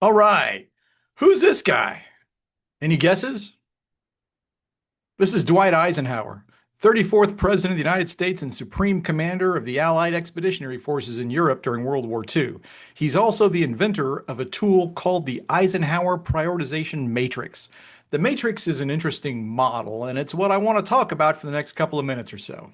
All right. Who's this guy? Any guesses? This is Dwight Eisenhower, 34th President of the United States and Supreme Commander of the Allied Expeditionary Forces in Europe during World War II. He's also the inventor of a tool called the Eisenhower Prioritization Matrix. The matrix is an interesting model, and it's what I want to talk about for the next couple of minutes or so.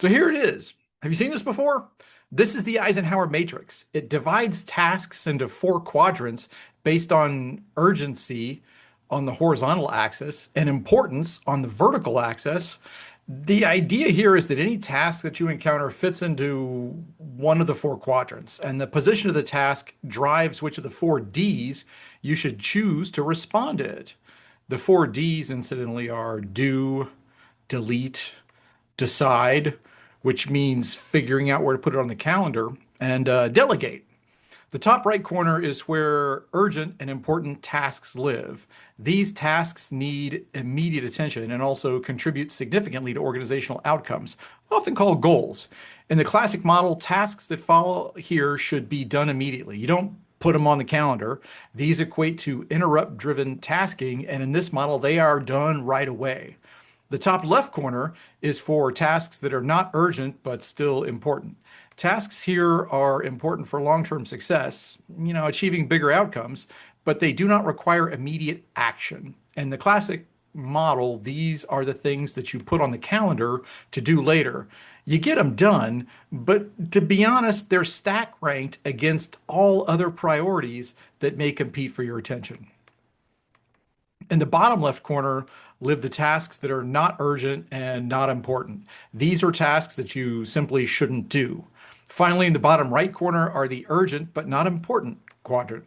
So here it is. Have you seen this before? This is the Eisenhower matrix. It divides tasks into four quadrants based on urgency on the horizontal axis and importance on the vertical axis. The idea here is that any task that you encounter fits into one of the four quadrants, and the position of the task drives which of the four Ds you should choose to respond to it. The four Ds, incidentally, are do, delete, decide, which means figuring out where to put it on the calendar, and delegate. The top right corner is where urgent and important tasks live. These tasks need immediate attention and also contribute significantly to organizational outcomes, often called goals. In the classic model, tasks that follow here should be done immediately. You don't put them on the calendar. These equate to interrupt-driven tasking, and in this model, they are done right away. The top left corner is for tasks that are not urgent but still important. Tasks here are important for long-term success, achieving bigger outcomes, but they do not require immediate action. In the classic model, these are the things that you put on the calendar to do later. You get them done, but to be honest, they're stack ranked against all other priorities that may compete for your attention. In the bottom left corner live the tasks that are not urgent and not important. These are tasks that you simply shouldn't do. Finally, in the bottom right corner are the urgent but not important quadrant.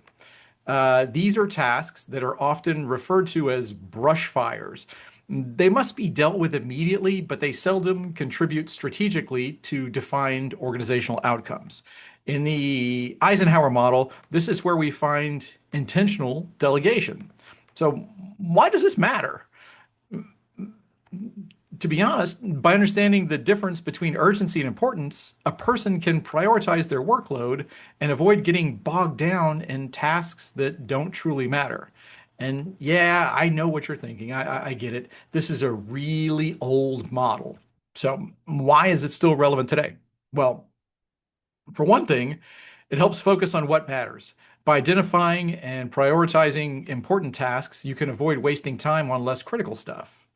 These are tasks that are often referred to as brush fires. They must be dealt with immediately, but they seldom contribute strategically to defined organizational outcomes. In the Eisenhower model, this is where we find intentional delegation. So, why does this matter? To be honest, by understanding the difference between urgency and importance, a person can prioritize their workload and avoid getting bogged down in tasks that don't truly matter. And yeah, I know what you're thinking. I get it. This is a really old model. So why is it still relevant today? Well, for one thing, it helps focus on what matters. By identifying and prioritizing important tasks, you can avoid wasting time on less critical stuff.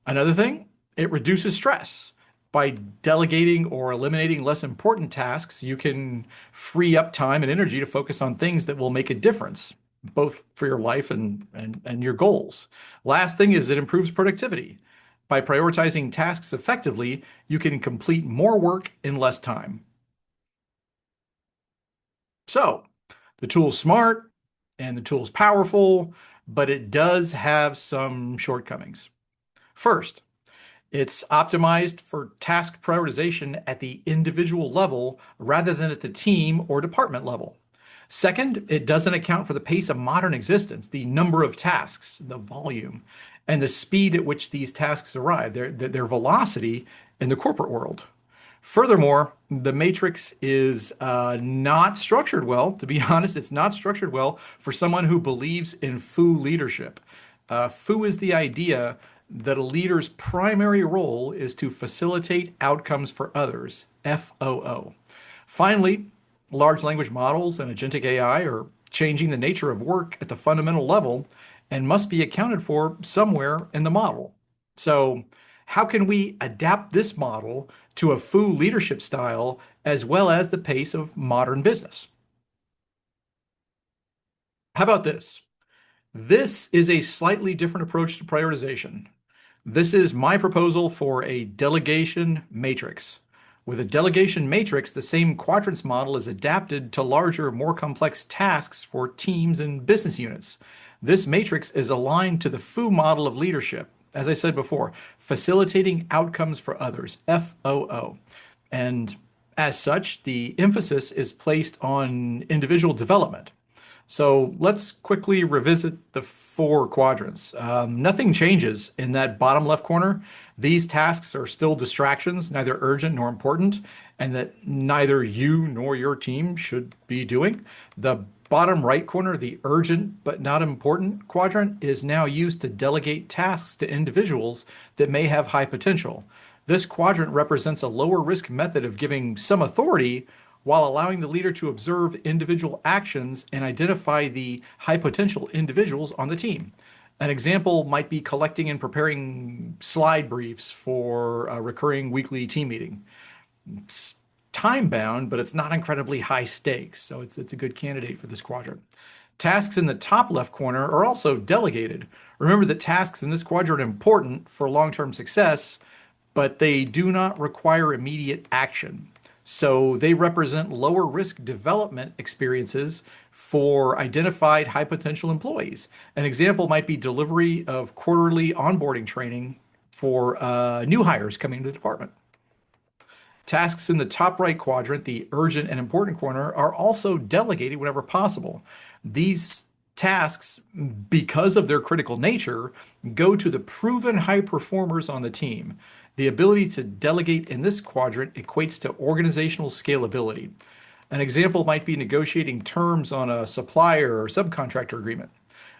Another thing, it reduces stress. By delegating or eliminating less important tasks, you can free up time and energy to focus on things that will make a difference, both for your life and your goals. Last thing is it improves productivity. By prioritizing tasks effectively, you can complete more work in less time. So, the tool's smart and the tool's powerful, but it does have some shortcomings. First, it's optimized for task prioritization at the individual level rather than at the team or department level. Second, it doesn't account for the pace of modern existence, the number of tasks, the volume, and the speed at which these tasks arrive, their velocity in the corporate world. Furthermore, the matrix is not structured well. To be honest, it's not structured well for someone who believes in FOO leadership. FOO is the idea that a leader's primary role is to facilitate outcomes for others, FOO. Finally, large language models and agentic AI are changing the nature of work at the fundamental level and must be accounted for somewhere in the model. So, how can we adapt this model to a FOO leadership style as well as the pace of modern business? How about this? This is a slightly different approach to prioritization. This is my proposal for a delegation matrix. With a delegation matrix, the same quadrants model is adapted to larger, more complex tasks for teams and business units. This matrix is aligned to the FOO model of leadership, as I said before, facilitating outcomes for others, FOO. And as such, the emphasis is placed on individual development. So let's quickly revisit the four quadrants. Nothing changes in that bottom left corner. These tasks are still distractions, neither urgent nor important, and that neither you nor your team should be doing. The bottom right corner, the urgent but not important quadrant, is now used to delegate tasks to individuals that may have high potential. This quadrant represents a lower risk method of giving some authority while allowing the leader to observe individual actions and identify the high potential individuals on the team. An example might be collecting and preparing slide briefs for a recurring weekly team meeting. It's time bound, but it's not incredibly high stakes, so it's a good candidate for this quadrant. Tasks in the top left corner are also delegated. Remember that tasks in this quadrant are important for long-term success, but they do not require immediate action. So they represent lower risk development experiences for identified high potential employees. An example might be delivery of quarterly onboarding training for new hires coming to the department. Tasks in the top right quadrant, the urgent and important corner, are also delegated whenever possible. These tasks, because of their critical nature, go to the proven high performers on the team. The ability to delegate in this quadrant equates to organizational scalability. An example might be negotiating terms on a supplier or subcontractor agreement.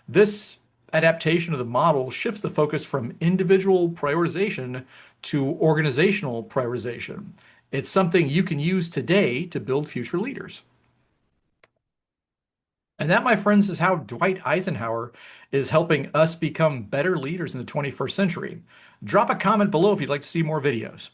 This adaptation of the model shifts the focus from individual prioritization to organizational prioritization. It's something you can use today to build future leaders. And that, my friends, is how Dwight Eisenhower is helping us become better leaders in the 21st century. Drop a comment below if you'd like to see more videos.